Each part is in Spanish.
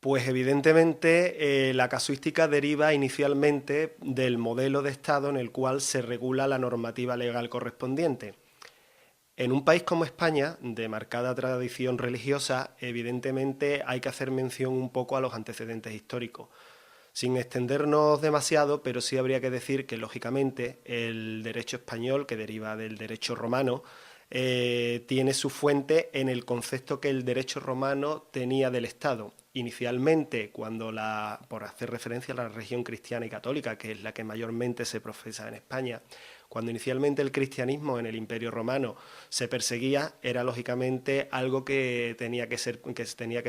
Pues evidentemente la casuística deriva inicialmente del modelo de Estado en el cual se regula la normativa legal correspondiente. En un país como España, de marcada tradición religiosa, evidentemente hay que hacer mención un poco a los antecedentes históricos. Sin extendernos demasiado, pero sí habría que decir que, lógicamente, el derecho español, que deriva del derecho romano, tiene su fuente en el concepto que el derecho romano tenía del Estado. Inicialmente, por hacer referencia a la religión cristiana y católica, que es la que mayormente se profesa en España, cuando inicialmente el cristianismo en el Imperio Romano se perseguía, era lógicamente algo que tenía que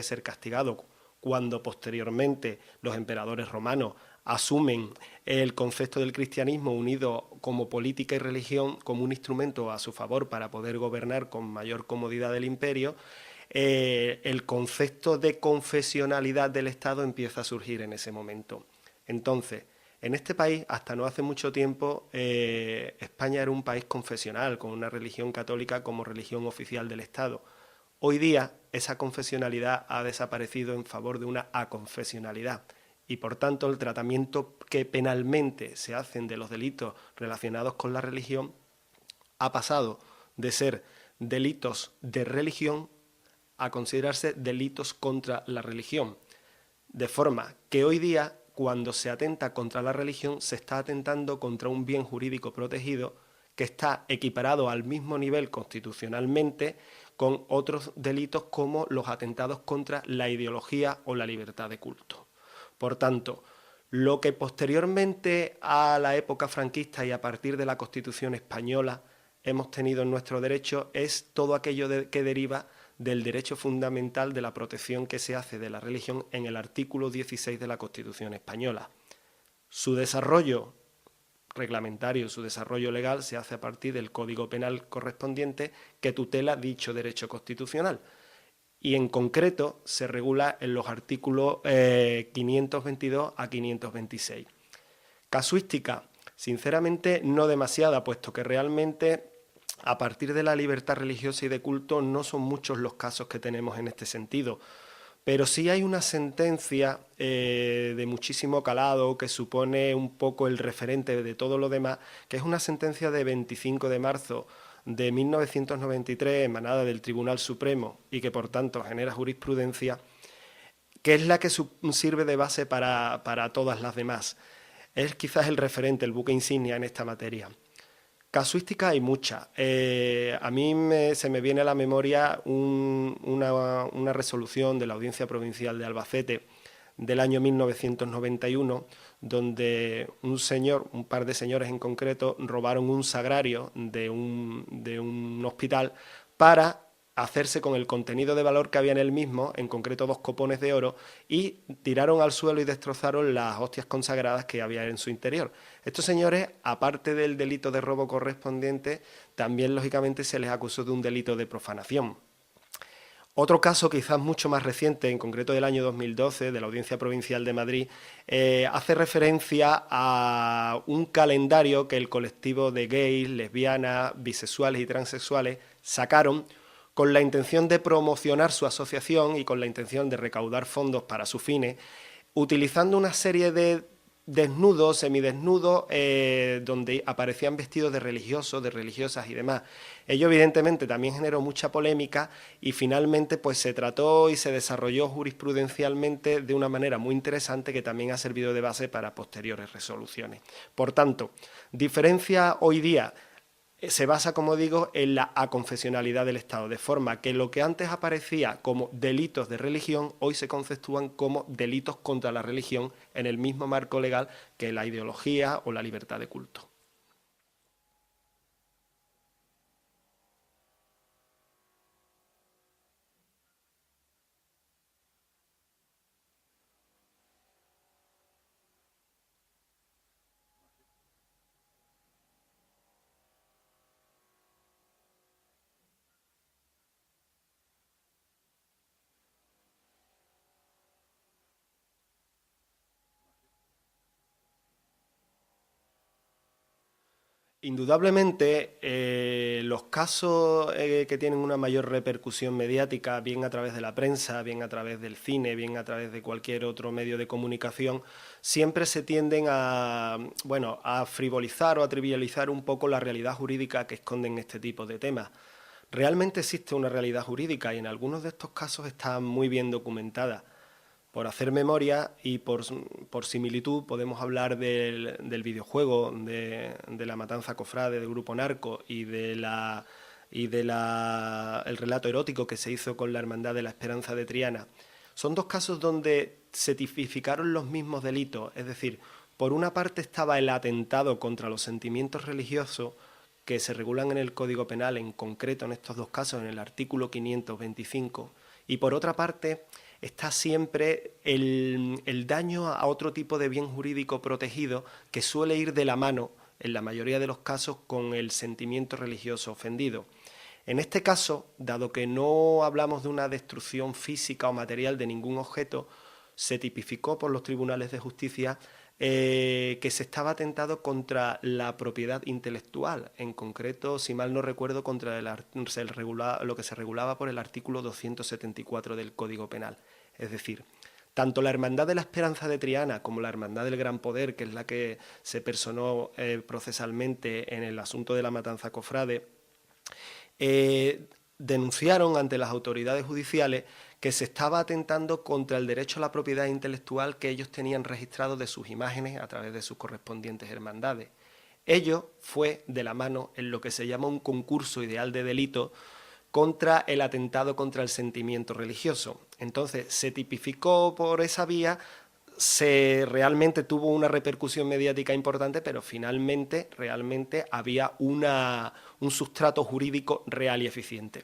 ser castigado. Cuando posteriormente los emperadores romanos asumen el concepto del cristianismo unido como política y religión como un instrumento a su favor para poder gobernar con mayor comodidad el imperio, el concepto de confesionalidad del Estado empieza a surgir en ese momento. Entonces, en este país, hasta no hace mucho tiempo, España era un país confesional, con una religión católica como religión oficial del Estado. Hoy día, esa confesionalidad ha desaparecido en favor de una aconfesionalidad y, por tanto, el tratamiento que penalmente se hacen de los delitos relacionados con la religión ha pasado de ser delitos de religión a considerarse delitos contra la religión. De forma que hoy día, cuando se atenta contra la religión, se está atentando contra un bien jurídico protegido que está equiparado al mismo nivel constitucionalmente con otros delitos como los atentados contra la ideología o la libertad de culto. Por tanto, lo que posteriormente a la época franquista y a partir de la Constitución española hemos tenido en nuestro derecho es todo aquello que deriva del derecho fundamental de la protección que se hace de la religión en el artículo 16 de la Constitución española. Su desarrollo reglamentario, su desarrollo legal se hace a partir del Código Penal correspondiente que tutela dicho derecho constitucional. Y en concreto se regula en los artículos 522 a 526. Casuística, sinceramente no demasiada, puesto que realmente a partir de la libertad religiosa y de culto no son muchos los casos que tenemos en este sentido. Pero sí hay una sentencia de muchísimo calado que supone un poco el referente de todo lo demás, que es una sentencia de 25 de marzo de 1993 emanada del Tribunal Supremo y que por tanto genera jurisprudencia, que es la que sirve de base para todas las demás. Es quizás el referente, el buque insignia en esta materia. Casuística hay muchas. Se me viene a la memoria una resolución de la Audiencia Provincial de Albacete del año 1991, donde un par de señores en concreto, robaron un sagrario de un hospital para hacerse con el contenido de valor que había en el mismo, en concreto 2 copones de oro, y tiraron al suelo y destrozaron las hostias consagradas que había en su interior. Estos señores, aparte del delito de robo correspondiente, también lógicamente se les acusó de un delito de profanación. Otro caso quizás mucho más reciente, en concreto del año 2012, de la Audiencia Provincial de Madrid, hace referencia a un calendario que el colectivo de gays, lesbianas, bisexuales y transexuales sacaron con la intención de promocionar su asociación y con la intención de recaudar fondos para sus fines, utilizando una serie de desnudos, semidesnudos, donde aparecían vestidos de religiosos, de religiosas y demás. Ello evidentemente también generó mucha polémica y finalmente pues se trató y se desarrolló jurisprudencialmente de una manera muy interesante que también ha servido de base para posteriores resoluciones. Por tanto, diferencia hoy día se basa, como digo, en la aconfesionalidad del Estado, de forma que lo que antes aparecía como delitos de religión, hoy se conceptúan como delitos contra la religión en el mismo marco legal que la ideología o la libertad de culto. Indudablemente, los casos que tienen una mayor repercusión mediática, bien a través de la prensa, bien a través del cine, bien a través de cualquier otro medio de comunicación, siempre se tienden a, bueno, a frivolizar o a trivializar un poco la realidad jurídica que esconden este tipo de temas. Realmente existe una realidad jurídica y en algunos de estos casos está muy bien documentada. Por hacer memoria y por similitud podemos hablar del videojuego, de la matanza cofrade del grupo Narco el relato erótico que se hizo con la Hermandad de la Esperanza de Triana. Son dos casos donde se tipificaron los mismos delitos, es decir, por una parte estaba el atentado contra los sentimientos religiosos que se regulan en el Código Penal, en concreto en estos dos casos, en el artículo 525, y por otra parte está siempre el daño a otro tipo de bien jurídico protegido que suele ir de la mano, en la mayoría de los casos, con el sentimiento religioso ofendido. En este caso, dado que no hablamos de una destrucción física o material de ningún objeto, se tipificó por los tribunales de justicia que se estaba atentado contra la propiedad intelectual, en concreto, si mal no recuerdo, contra lo que se regulaba por el artículo 274 del Código Penal. Es decir, tanto la Hermandad de la Esperanza de Triana como la Hermandad del Gran Poder, que es la que se personó procesalmente en el asunto de la matanza cofrade, denunciaron ante las autoridades judiciales que se estaba atentando contra el derecho a la propiedad intelectual que ellos tenían registrado de sus imágenes a través de sus correspondientes hermandades. Ello fue de la mano en lo que se llama un concurso ideal de delito contra el atentado contra el sentimiento religioso. Entonces se tipificó por esa vía, se realmente tuvo una repercusión mediática importante, pero finalmente realmente había un sustrato jurídico real y eficiente.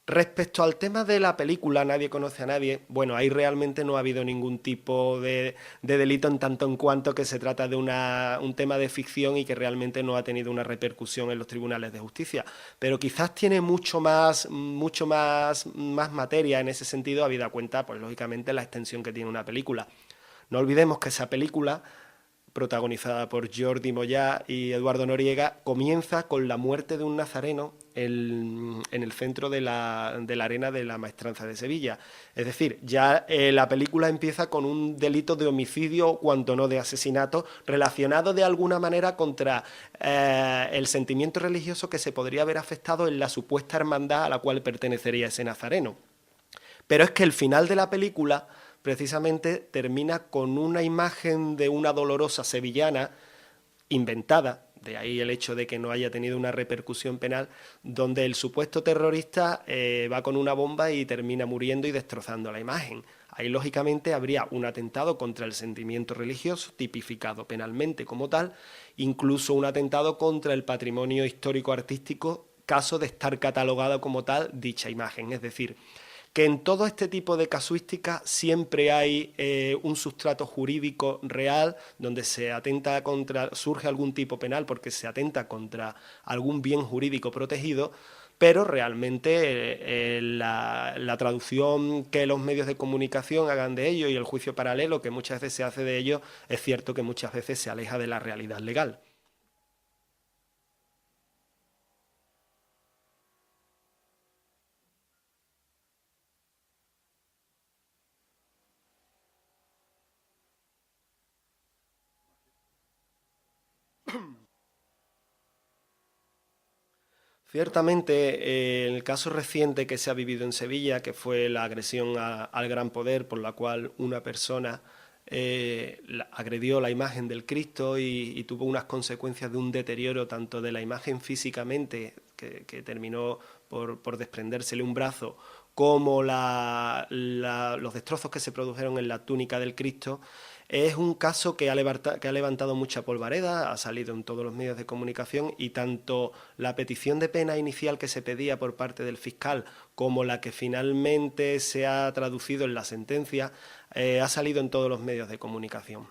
Respecto al tema de la película Nadie conoce a nadie, bueno, ahí realmente no ha habido ningún tipo de delito en tanto en cuanto que se trata de un tema de ficción y que realmente no ha tenido una repercusión en los tribunales de justicia. Pero quizás tiene mucho más materia en ese sentido, habida cuenta, pues lógicamente, la extensión que tiene una película. No olvidemos que esa película, protagonizada por Jordi Moyá y Eduardo Noriega, comienza con la muerte de un nazareno en el centro de la arena de la Maestranza de Sevilla. Es decir, ya la película empieza con un delito de homicidio, cuanto no de asesinato, relacionado de alguna manera contra el sentimiento religioso que se podría haber afectado en la supuesta hermandad a la cual pertenecería ese nazareno. Pero es que el final de la película precisamente termina con una imagen de una dolorosa sevillana inventada, de ahí el hecho de que no haya tenido una repercusión penal, donde el supuesto terrorista va con una bomba y termina muriendo y destrozando la imagen. Ahí lógicamente habría un atentado contra el sentimiento religioso, tipificado penalmente como tal, incluso un atentado contra el patrimonio histórico-artístico, caso de estar catalogada como tal dicha imagen. Es decir, que en todo este tipo de casuística siempre hay un sustrato jurídico real donde surge algún tipo penal porque se atenta contra algún bien jurídico protegido, pero realmente la traducción que los medios de comunicación hagan de ello y el juicio paralelo que muchas veces se hace de ello, es cierto que muchas veces se aleja de la realidad legal. Ciertamente, el caso reciente que se ha vivido en Sevilla, que fue la agresión al Gran Poder, por la cual una persona agredió la imagen del Cristo y tuvo unas consecuencias de un deterioro tanto de la imagen físicamente, que terminó por desprendérsele un brazo, como los destrozos que se produjeron en la túnica del Cristo. Es un caso que ha levantado mucha polvareda, ha salido en todos los medios de comunicación y tanto la petición de pena inicial que se pedía por parte del fiscal como la que finalmente se ha traducido en la sentencia ha salido en todos los medios de comunicación.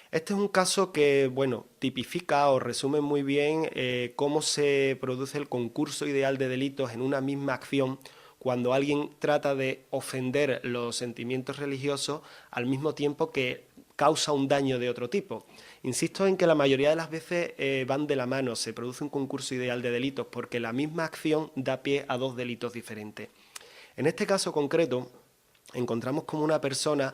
Este es un caso que, bueno, tipifica o resume muy bien cómo se produce el concurso ideal de delitos en una misma acción cuando alguien trata de ofender los sentimientos religiosos al mismo tiempo que causa un daño de otro tipo. Insisto en que la mayoría de las veces van de la mano, se produce un concurso ideal de delitos porque la misma acción da pie a dos delitos diferentes. En este caso concreto, encontramos como una persona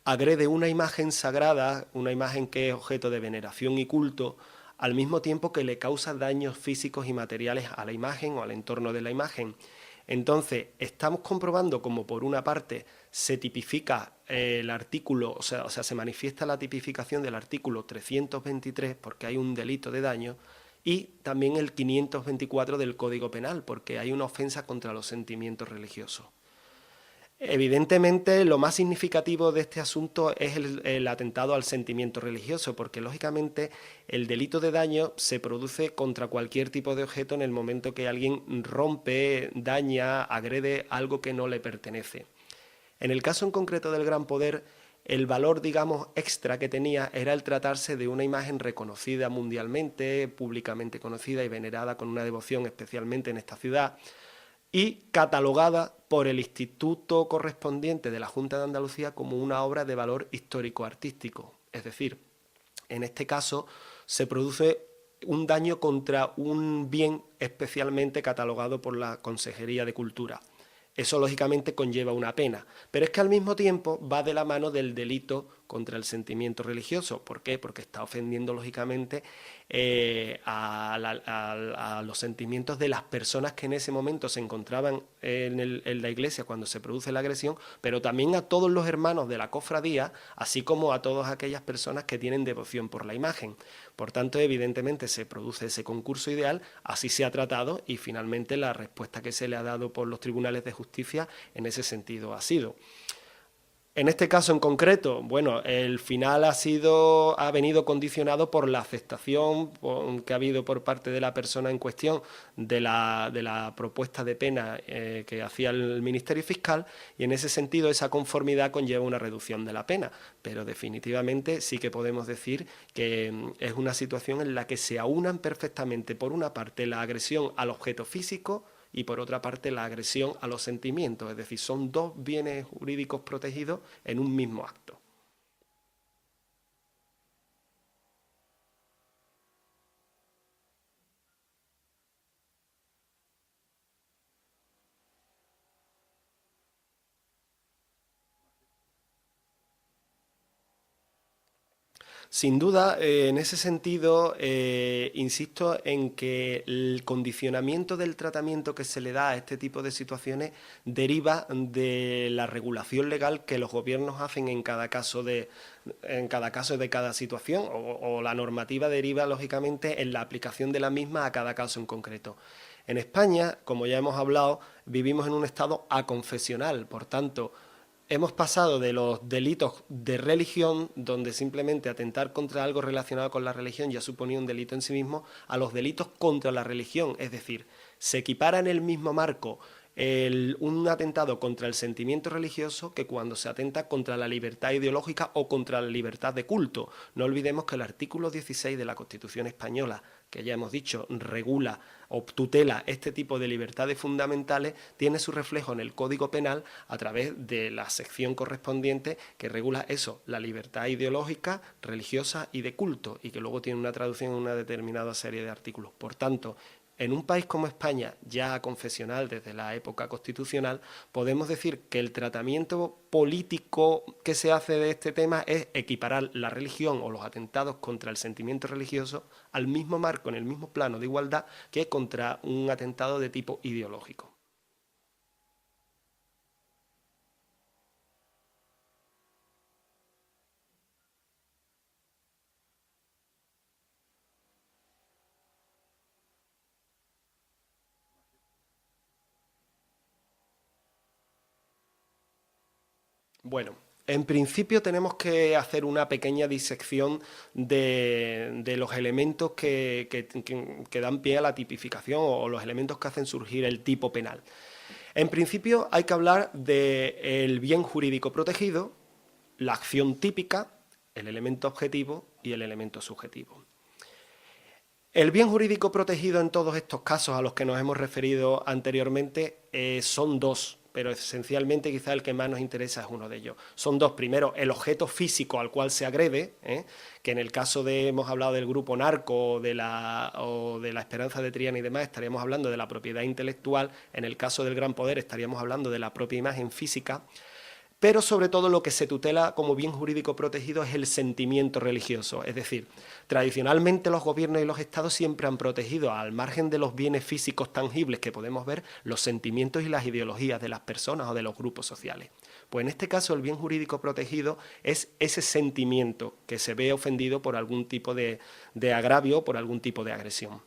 agrede una imagen sagrada, una imagen que es objeto de veneración y culto, al mismo tiempo que le causa daños físicos y materiales a la imagen o al entorno de la imagen. Entonces, estamos comprobando como por una parte se tipifica el artículo, o sea, se manifiesta la tipificación del artículo 323 porque hay un delito de daño, y también el 524 del Código Penal porque hay una ofensa contra los sentimientos religiosos. Evidentemente, lo más significativo de este asunto es el atentado al sentimiento religioso, porque lógicamente el delito de daño se produce contra cualquier tipo de objeto en el momento que alguien rompe, daña, agrede algo que no le pertenece. En el caso en concreto del Gran Poder, el valor, digamos, extra que tenía era el tratarse de una imagen reconocida mundialmente, públicamente conocida y venerada con una devoción especialmente en esta ciudad, y catalogada por el instituto correspondiente de la Junta de Andalucía como una obra de valor histórico-artístico. Es decir, en este caso se produce un daño contra un bien especialmente catalogado por la Consejería de Cultura. Eso lógicamente conlleva una pena, pero es que al mismo tiempo va de la mano del delito contra el sentimiento religioso. ¿Por qué? Porque está ofendiendo lógicamente a los sentimientos de las personas que en ese momento se encontraban en la iglesia cuando se produce la agresión, pero también a todos los hermanos de la cofradía, así como a todas aquellas personas que tienen devoción por la imagen. Por tanto, evidentemente se produce ese concurso ideal, así se ha tratado y finalmente la respuesta que se le ha dado por los tribunales de justicia en ese sentido ha sido. En este caso en concreto, bueno, el final ha venido condicionado por la aceptación que ha habido por parte de la persona en cuestión de la propuesta de pena que hacía el Ministerio Fiscal, y en ese sentido esa conformidad conlleva una reducción de la pena, pero definitivamente sí que podemos decir que es una situación en la que se aunan perfectamente, por una parte, la agresión al objeto físico y por otra parte la agresión a los sentimientos, es decir, son dos bienes jurídicos protegidos en un mismo acto. Sin duda, en ese sentido, insisto en que el condicionamiento del tratamiento que se le da a este tipo de situaciones deriva de la regulación legal que los gobiernos hacen en cada caso de cada situación, o la normativa deriva, lógicamente, en la aplicación de la misma a cada caso en concreto. En España, como ya hemos hablado, vivimos en un estado aconfesional, por tanto, hemos pasado de los delitos de religión, donde simplemente atentar contra algo relacionado con la religión ya suponía un delito en sí mismo, a los delitos contra la religión. Es decir, se equipara en el mismo marco un atentado contra el sentimiento religioso que cuando se atenta contra la libertad ideológica o contra la libertad de culto. No olvidemos que el artículo 16 de la Constitución española, que ya hemos dicho, regula o tutela este tipo de libertades fundamentales, tiene su reflejo en el Código Penal a través de la sección correspondiente que regula eso, la libertad ideológica, religiosa y de culto, y que luego tiene una traducción en una determinada serie de artículos. Por tanto, en un país como España, ya confesional desde la época constitucional, podemos decir que el tratamiento político que se hace de este tema es equiparar la religión o los atentados contra el sentimiento religioso al mismo marco, en el mismo plano de igualdad que contra un atentado de tipo ideológico. Bueno, en principio tenemos que hacer una pequeña disección de los elementos que dan pie a la tipificación o los elementos que hacen surgir el tipo penal. En principio hay que hablar del bien jurídico protegido, la acción típica, el elemento objetivo y el elemento subjetivo. El bien jurídico protegido en todos estos casos a los que nos hemos referido anteriormente son dos. pero esencialmente quizá el que más nos interesa es uno de ellos. Son dos. Primero, el objeto físico al cual se agrede, que en el caso hemos hablado del grupo Narco o de la Esperanza de Triana y demás, estaríamos hablando de la propiedad intelectual. En el caso del Gran Poder estaríamos hablando de la propia imagen física. Pero sobre todo lo que se tutela como bien jurídico protegido es el sentimiento religioso. Es decir, tradicionalmente los gobiernos y los estados siempre han protegido, al margen de los bienes físicos tangibles que podemos ver, los sentimientos y las ideologías de las personas o de los grupos sociales. Pues en este caso el bien jurídico protegido es ese sentimiento que se ve ofendido por algún tipo de agravio o por algún tipo de agresión.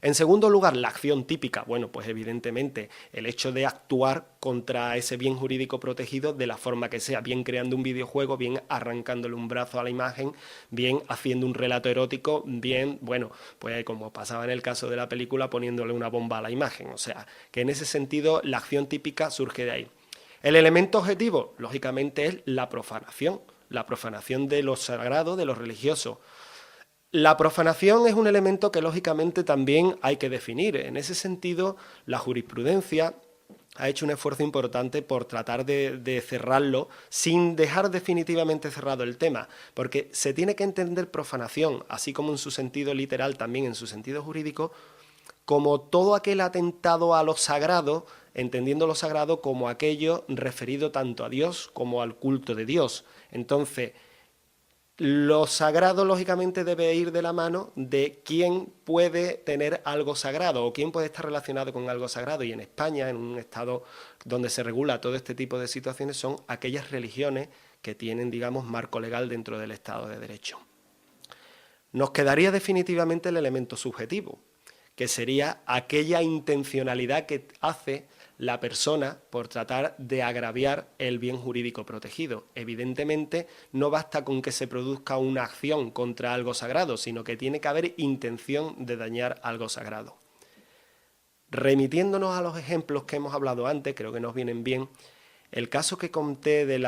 En segundo lugar, la acción típica. Bueno, pues evidentemente el hecho de actuar contra ese bien jurídico protegido de la forma que sea, bien creando un videojuego, bien arrancándole un brazo a la imagen, bien haciendo un relato erótico, bien, bueno, pues como pasaba en el caso de la película, poniéndole una bomba a la imagen. O sea, que en ese sentido la acción típica surge de ahí. El elemento objetivo, lógicamente, es la profanación de lo sagrado, de lo religioso. La profanación es un elemento que lógicamente también hay que definir. En ese sentido, la jurisprudencia ha hecho un esfuerzo importante por tratar de cerrarlo sin dejar definitivamente cerrado el tema, porque se tiene que entender profanación, así como en su sentido literal, también en su sentido jurídico, como todo aquel atentado a lo sagrado, entendiendo lo sagrado como aquello referido tanto a Dios como al culto de Dios. Entonces, lo sagrado, lógicamente, debe ir de la mano de quién puede tener algo sagrado o quién puede estar relacionado con algo sagrado. Y en España, en un estado donde se regula todo este tipo de situaciones, son aquellas religiones que tienen, digamos, marco legal dentro del Estado de Derecho. Nos quedaría definitivamente el elemento subjetivo, que sería aquella intencionalidad que hace la persona por tratar de agraviar el bien jurídico protegido. Evidentemente, no basta con que se produzca una acción contra algo sagrado, sino que tiene que haber intención de dañar algo sagrado. Remitiéndonos a los ejemplos que hemos hablado antes, creo que nos vienen bien, el caso que conté de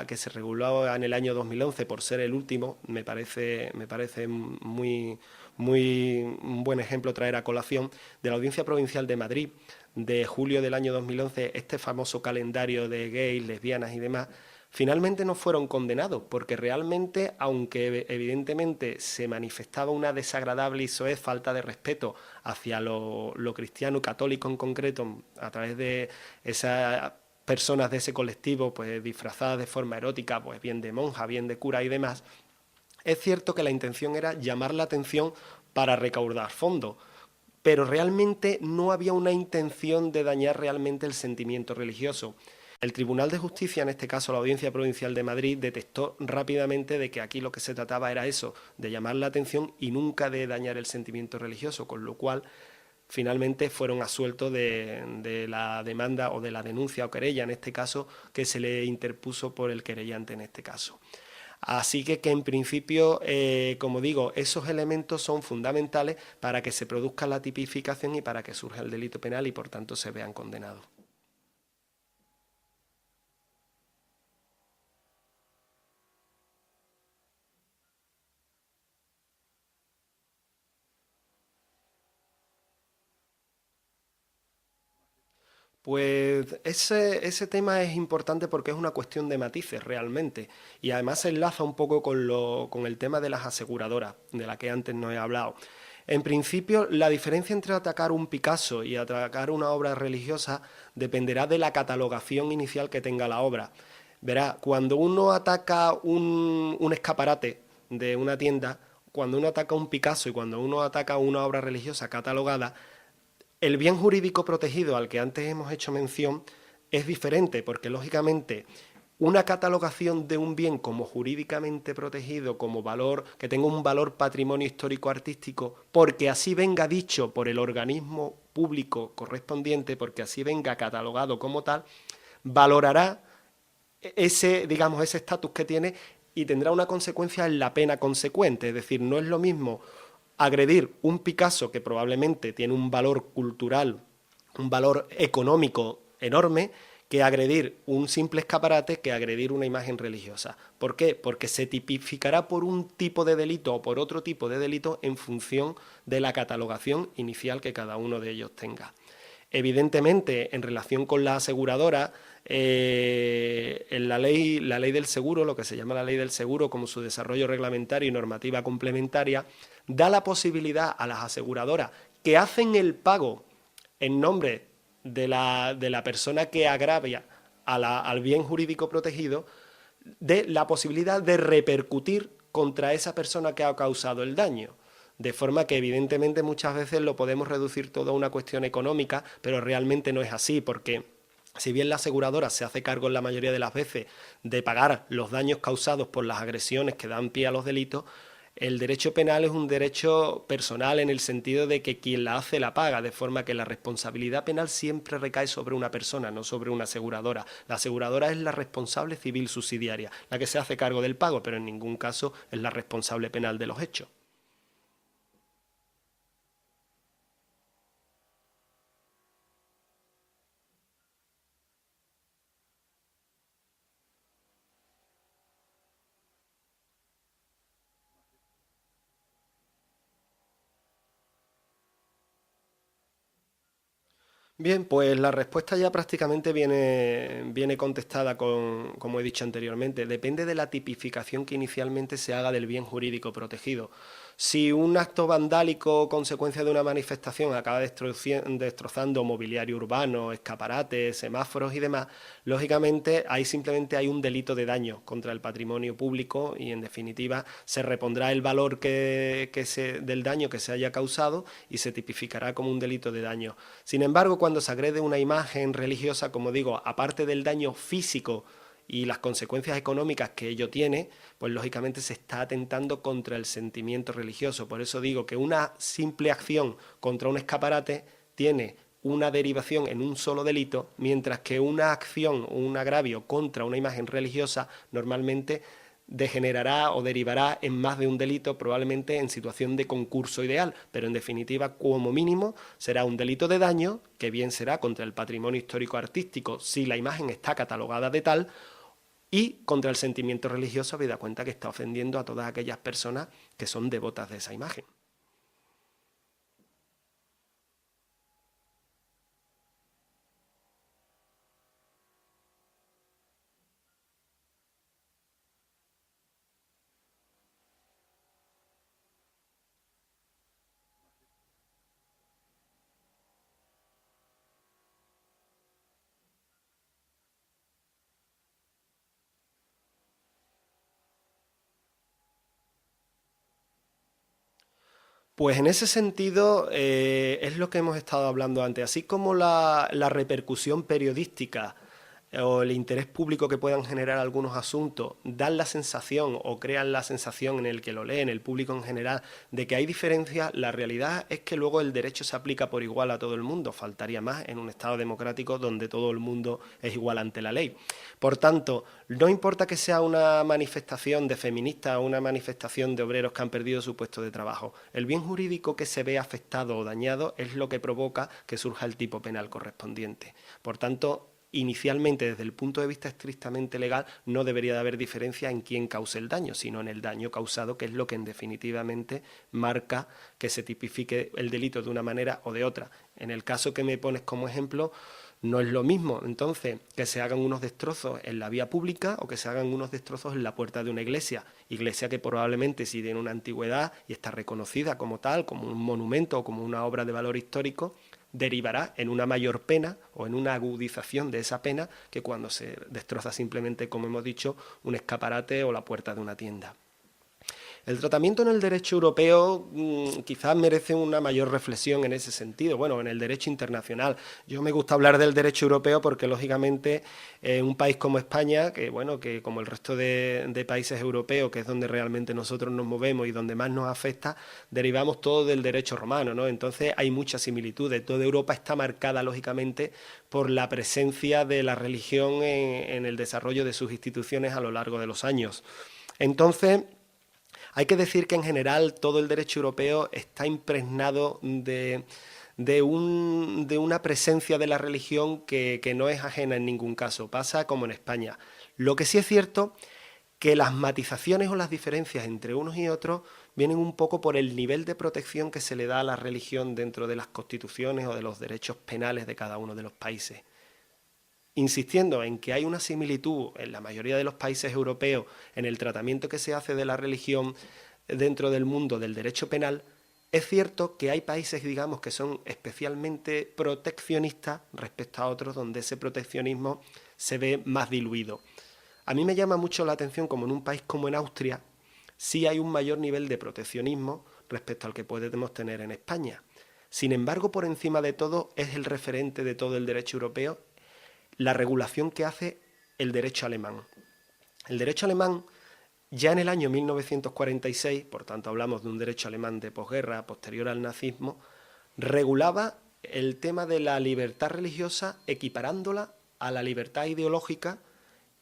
que se reguló en el año 2011 por ser el último, me parece muy un buen ejemplo traer a colación, de la Audiencia Provincial de Madrid, de julio del año 2011, este famoso calendario de gays, lesbianas y demás, finalmente no fueron condenados, porque realmente, aunque evidentemente se manifestaba una desagradable y soez falta de respeto hacia lo cristiano, católico en concreto, a través de esas personas de ese colectivo, pues disfrazadas de forma erótica, pues bien de monja, bien de cura y demás, es cierto que la intención era llamar la atención para recaudar fondos, pero realmente no había una intención de dañar realmente el sentimiento religioso. El Tribunal de Justicia, en este caso la Audiencia Provincial de Madrid, detectó rápidamente de que aquí lo que se trataba era eso, de llamar la atención y nunca de dañar el sentimiento religioso, con lo cual finalmente fueron absueltos de la demanda o de la denuncia o querella, en este caso, que se le interpuso por el querellante en este caso. Así que en principio, como digo, esos elementos son fundamentales para que se produzca la tipificación y para que surja el delito penal y por tanto se vean condenados. Pues ese tema es importante porque es una cuestión de matices realmente y además se enlaza un poco con el tema de las aseguradoras, de la que antes no he hablado. En principio, la diferencia entre atacar un Picasso y atacar una obra religiosa dependerá de la catalogación inicial que tenga la obra. Verá, cuando uno ataca un escaparate de una tienda, cuando uno ataca un Picasso y cuando uno ataca una obra religiosa catalogada, el bien jurídico protegido al que antes hemos hecho mención es diferente porque, lógicamente, una catalogación de un bien como jurídicamente protegido, como valor, que tenga un valor patrimonio histórico-artístico, porque así venga dicho por el organismo público correspondiente, porque así venga catalogado como tal, valorará digamos, ese estatus que tiene y tendrá una consecuencia en la pena consecuente. Es decir, no es lo mismo agredir un Picasso que probablemente tiene un valor cultural, un valor económico enorme, que agredir un simple escaparate que agredir una imagen religiosa. ¿Por qué? Porque se tipificará por un tipo de delito o por otro tipo de delito en función de la catalogación inicial que cada uno de ellos tenga. Evidentemente, en relación con la aseguradora, en la ley del seguro, lo que se llama la ley del seguro, como su desarrollo reglamentario y normativa complementaria, da la posibilidad a las aseguradoras que hacen el pago en nombre de la persona que agravia al bien jurídico protegido, de la posibilidad de repercutir contra esa persona que ha causado el daño. De forma que evidentemente muchas veces lo podemos reducir todo a una cuestión económica, pero realmente no es así, porque si bien la aseguradora se hace cargo en la mayoría de las veces de pagar los daños causados por las agresiones que dan pie a los delitos, el derecho penal es un derecho personal en el sentido de que quien la hace la paga, de forma que la responsabilidad penal siempre recae sobre una persona, no sobre una aseguradora. La aseguradora es la responsable civil subsidiaria, la que se hace cargo del pago, pero en ningún caso es la responsable penal de los hechos. Bien, pues la respuesta ya prácticamente viene contestada con, como he dicho anteriormente. Depende de la tipificación que inicialmente se haga del bien jurídico protegido. Si un acto vandálico consecuencia de una manifestación acaba destrozando mobiliario urbano, escaparates, semáforos y demás, lógicamente ahí simplemente hay un delito de daño contra el patrimonio público y en definitiva se repondrá el valor del daño que se haya causado y se tipificará como un delito de daño. Sin embargo, cuando se agrede una imagen religiosa, como digo, aparte del daño físico y las consecuencias económicas que ello tiene, pues lógicamente se está atentando contra el sentimiento religioso. Por eso digo que una simple acción contra un escaparate tiene una derivación en un solo delito, mientras que una acción o un agravio contra una imagen religiosa normalmente degenerará o derivará en más de un delito, probablemente en situación de concurso ideal, pero en definitiva, como mínimo, será un delito de daño, que bien será contra el patrimonio histórico artístico si la imagen está catalogada de tal, y contra el sentimiento religioso, habida cuenta que está ofendiendo a todas aquellas personas que son devotas de esa imagen. Pues en ese sentido es lo que hemos estado hablando antes, así como la repercusión periodística o el interés público que puedan generar algunos asuntos dan la sensación o crean la sensación en el que lo lee, en el público en general, de que hay diferencias, la realidad es que luego el derecho se aplica por igual a todo el mundo, faltaría más en un Estado democrático donde todo el mundo es igual ante la ley. Por tanto, no importa que sea una manifestación de feministas o una manifestación de obreros que han perdido su puesto de trabajo, el bien jurídico que se ve afectado o dañado es lo que provoca que surja el tipo penal correspondiente. Por tanto, inicialmente, desde el punto de vista estrictamente legal, no debería de haber diferencia en quién cause el daño, sino en el daño causado, que es lo que en definitivamente marca que se tipifique el delito de una manera o de otra. En el caso que me pones como ejemplo, no es lo mismo, entonces, que se hagan unos destrozos en la vía pública o que se hagan unos destrozos en la puerta de una iglesia. Iglesia que probablemente si tiene una antigüedad y está reconocida como tal, como un monumento o como una obra de valor histórico, derivará en una mayor pena o en una agudización de esa pena que cuando se destroza simplemente, como hemos dicho, un escaparate o la puerta de una tienda. El tratamiento en el derecho europeo quizás merece una mayor reflexión en ese sentido, bueno, en el derecho internacional. Yo me gusta hablar del derecho europeo porque, lógicamente, un país como España, que bueno, que como el resto de países europeos, que es donde realmente nosotros nos movemos y donde más nos afecta, derivamos todo del derecho romano, ¿no? Entonces hay muchas similitudes. Toda Europa está marcada, lógicamente, por la presencia de la religión en el desarrollo de sus instituciones a lo largo de los años. Entonces, hay que decir que en general todo el derecho europeo está impregnado de una presencia de la religión que no es ajena en ningún caso. Pasa como en España. Lo que sí es cierto que las matizaciones o las diferencias entre unos y otros vienen un poco por el nivel de protección que se le da a la religión dentro de las constituciones o de los derechos penales de cada uno de los países. Insistiendo en que hay una similitud en la mayoría de los países europeos en el tratamiento que se hace de la religión dentro del mundo del derecho penal, es cierto que hay países, digamos, que son especialmente proteccionistas respecto a otros donde ese proteccionismo se ve más diluido. A mí me llama mucho la atención como en un país como en Austria sí hay un mayor nivel de proteccionismo respecto al que podemos tener en España. Sin embargo, por encima de todo, es el referente de todo el derecho europeo la regulación que hace el derecho alemán. El derecho alemán, ya en el año 1946, por tanto hablamos de un derecho alemán de posguerra, posterior al nazismo, regulaba el tema de la libertad religiosa equiparándola a la libertad ideológica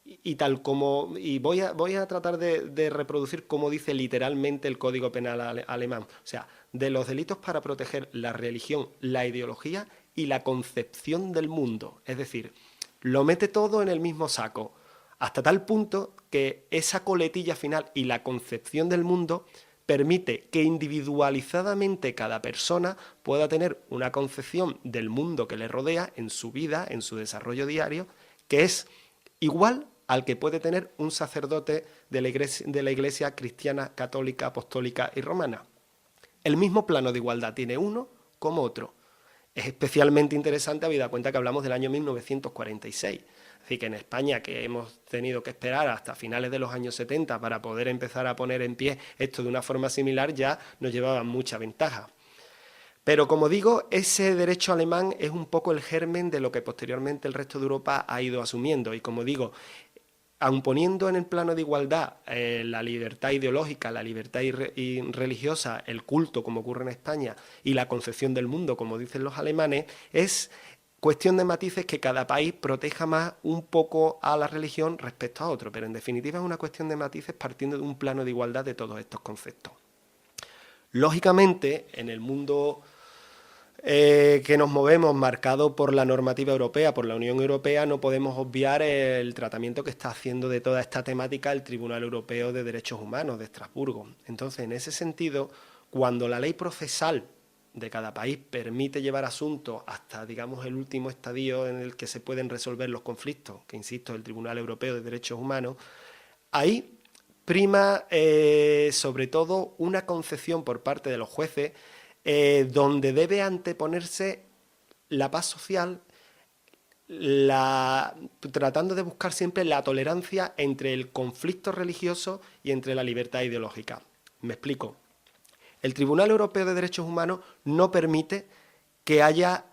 y tal como, y voy a tratar de reproducir cómo dice literalmente el Código Penal alemán, o sea, de los delitos para proteger la religión, la ideología y la concepción del mundo, es decir, lo mete todo en el mismo saco, hasta tal punto que esa coletilla final y la concepción del mundo permite que individualizadamente cada persona pueda tener una concepción del mundo que le rodea en su vida, en su desarrollo diario, que es igual al que puede tener un sacerdote de la iglesia cristiana, católica, apostólica y romana. El mismo plano de igualdad tiene uno como otro. Es especialmente interesante habida cuenta que hablamos del año 1946. Así que en España, que hemos tenido que esperar hasta finales de los años 70 para poder empezar a poner en pie esto de una forma similar, ya nos llevaba mucha ventaja. Pero como digo, ese derecho alemán es un poco el germen de lo que posteriormente el resto de Europa ha ido asumiendo. Y como digo, aun poniendo en el plano de igualdad la libertad ideológica, la libertad religiosa, el culto, como ocurre en España, y la concepción del mundo, como dicen los alemanes, es cuestión de matices que cada país proteja más un poco a la religión respecto a otro, pero en definitiva es una cuestión de matices partiendo de un plano de igualdad de todos estos conceptos. Lógicamente, en el mundo que nos movemos marcado por la normativa europea, por la Unión Europea, no podemos obviar el tratamiento que está haciendo de toda esta temática el Tribunal Europeo de Derechos Humanos de Estrasburgo. Entonces, en ese sentido, cuando la ley procesal de cada país permite llevar asuntos hasta, digamos, el último estadio en el que se pueden resolver los conflictos, que insisto, el Tribunal Europeo de Derechos Humanos, ahí prima sobre todo una concepción por parte de los jueces donde debe anteponerse la paz social, tratando de buscar siempre la tolerancia entre el conflicto religioso y entre la libertad ideológica. Me explico. El Tribunal Europeo de Derechos Humanos no permite que haya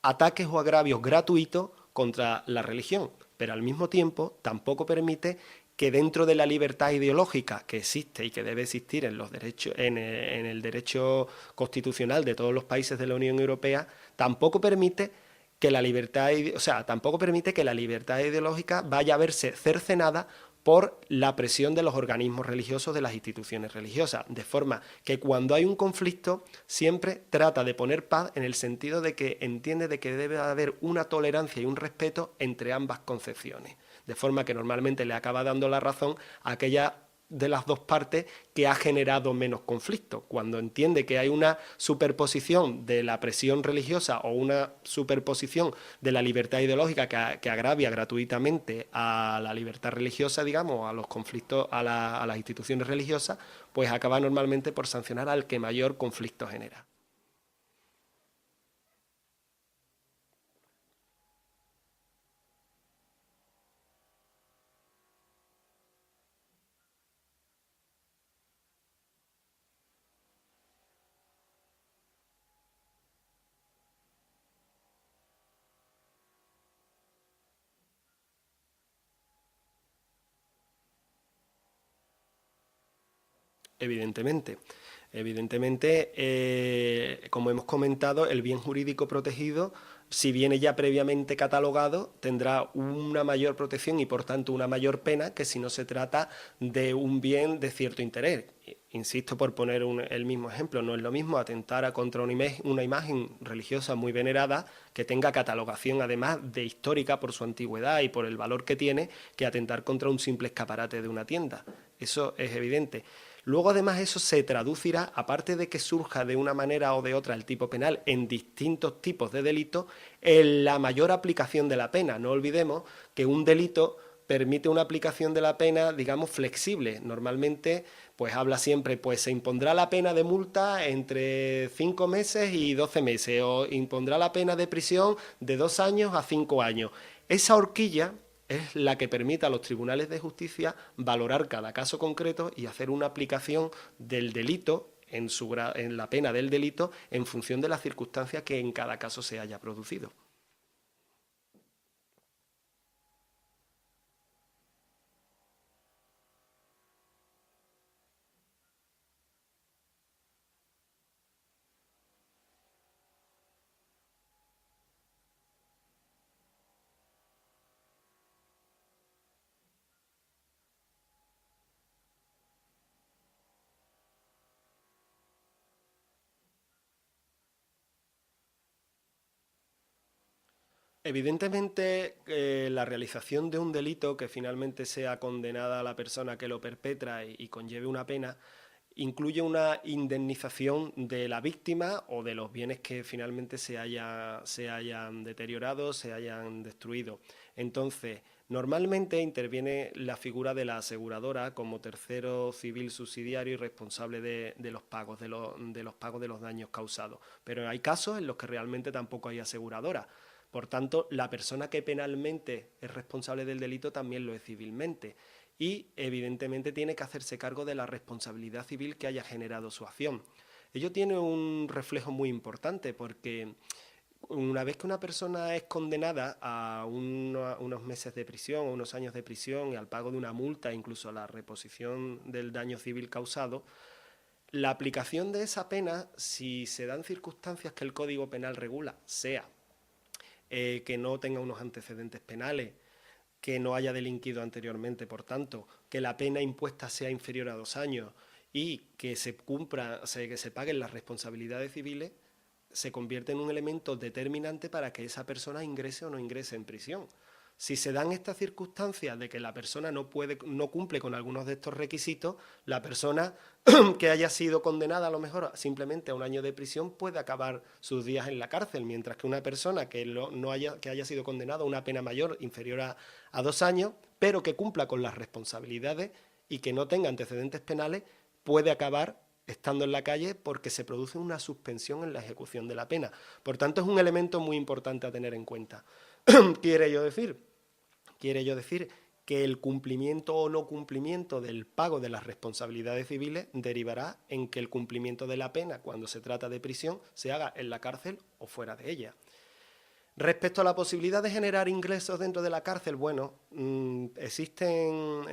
ataques o agravios gratuitos contra la religión, pero al mismo tiempo tampoco permite que dentro de la libertad ideológica que existe y que debe existir en los derechos, en el derecho constitucional de todos los países de la Unión Europea, tampoco permite que la libertad, o sea, tampoco permite que la libertad ideológica vaya a verse cercenada por la presión de los organismos religiosos, de las instituciones religiosas, de forma que cuando hay un conflicto siempre trata de poner paz en el sentido de que entiende de que debe haber una tolerancia y un respeto entre ambas concepciones, de forma que normalmente le acaba dando la razón a aquella de las dos partes que ha generado menos conflicto. Cuando entiende que hay una superposición de la presión religiosa o una superposición de la libertad ideológica que agravia gratuitamente a la libertad religiosa, digamos, a los conflictos, a las instituciones religiosas, pues acaba normalmente por sancionar al que mayor conflicto genera. Evidentemente. Evidentemente, como hemos comentado, el bien jurídico protegido, si viene ya previamente catalogado, tendrá una mayor protección y, por tanto, una mayor pena que si no se trata de un bien de cierto interés. Insisto por poner el mismo ejemplo, no es lo mismo atentar contra una imagen religiosa muy venerada que tenga catalogación además de histórica por su antigüedad y por el valor que tiene, que atentar contra un simple escaparate de una tienda. Eso es evidente. Luego además eso se traducirá, aparte de que surja de una manera o de otra el tipo penal en distintos tipos de delitos, en la mayor aplicación de la pena. No olvidemos que un delito permite una aplicación de la pena, digamos, flexible. Normalmente, pues habla siempre, pues se impondrá la pena de multa entre 5 meses y 12 meses, o impondrá la pena de prisión de 2 años a 5 años. Esa horquilla es la que permite a los tribunales de justicia valorar cada caso concreto y hacer una aplicación del delito en la pena del delito en función de las circunstancias que en cada caso se haya producido. Evidentemente, la realización de un delito que finalmente sea condenada a la persona que lo perpetra y conlleve una pena, incluye una indemnización de la víctima o de los bienes que finalmente se hayan deteriorado, se hayan destruido. Entonces, normalmente interviene la figura de la aseguradora como tercero civil subsidiario y responsable de los pagos de los pagos de los daños causados. Pero hay casos en los que realmente tampoco hay aseguradora. Por tanto, la persona que penalmente es responsable del delito también lo es civilmente y evidentemente tiene que hacerse cargo de la responsabilidad civil que haya generado su acción. Ello tiene un reflejo muy importante porque una vez que una persona es condenada a unos meses de prisión o unos años de prisión y al pago de una multa, incluso a la reposición del daño civil causado, la aplicación de esa pena, si se dan circunstancias que el Código Penal regula, sea que no tenga unos antecedentes penales, que no haya delinquido anteriormente, por tanto, que la pena impuesta sea inferior a 2 años y que se cumpla, o sea, que se paguen las responsabilidades civiles, se convierte en un elemento determinante para que esa persona ingrese o no ingrese en prisión. Si se dan estas circunstancias de que la persona no cumple con algunos de estos requisitos, la persona que haya sido condenada a lo mejor simplemente a 1 año de prisión puede acabar sus días en la cárcel, mientras que una persona que haya sido condenada a una pena mayor inferior a 2 años, pero que cumpla con las responsabilidades y que no tenga antecedentes penales, puede acabar estando en la calle porque se produce una suspensión en la ejecución de la pena. Por tanto, es un elemento muy importante a tener en cuenta. Quiere yo decir que el cumplimiento o no cumplimiento del pago de las responsabilidades civiles derivará en que el cumplimiento de la pena, cuando se trata de prisión, se haga en la cárcel o fuera de ella. Respecto a la posibilidad de generar ingresos dentro de la cárcel, bueno, existen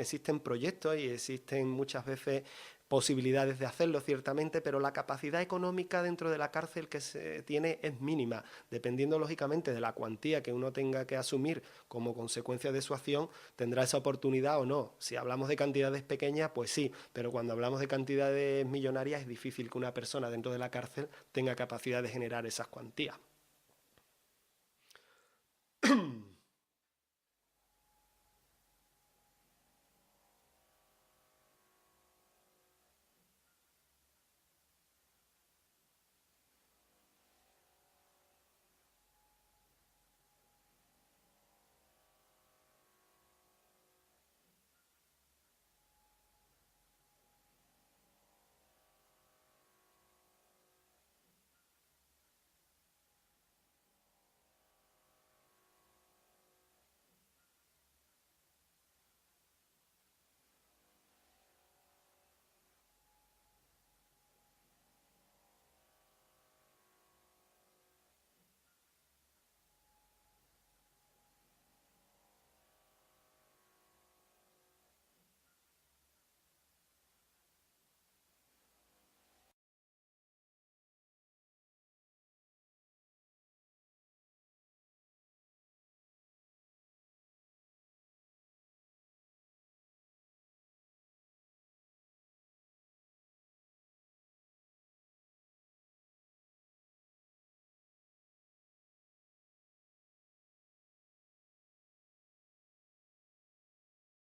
proyectos y existen muchas veces posibilidades de hacerlo, ciertamente, pero la capacidad económica dentro de la cárcel que se tiene es mínima, dependiendo lógicamente de la cuantía que uno tenga que asumir como consecuencia de su acción, tendrá esa oportunidad o no. Si hablamos de cantidades pequeñas, pues sí, pero cuando hablamos de cantidades millonarias es difícil que una persona dentro de la cárcel tenga capacidad de generar esas cuantías.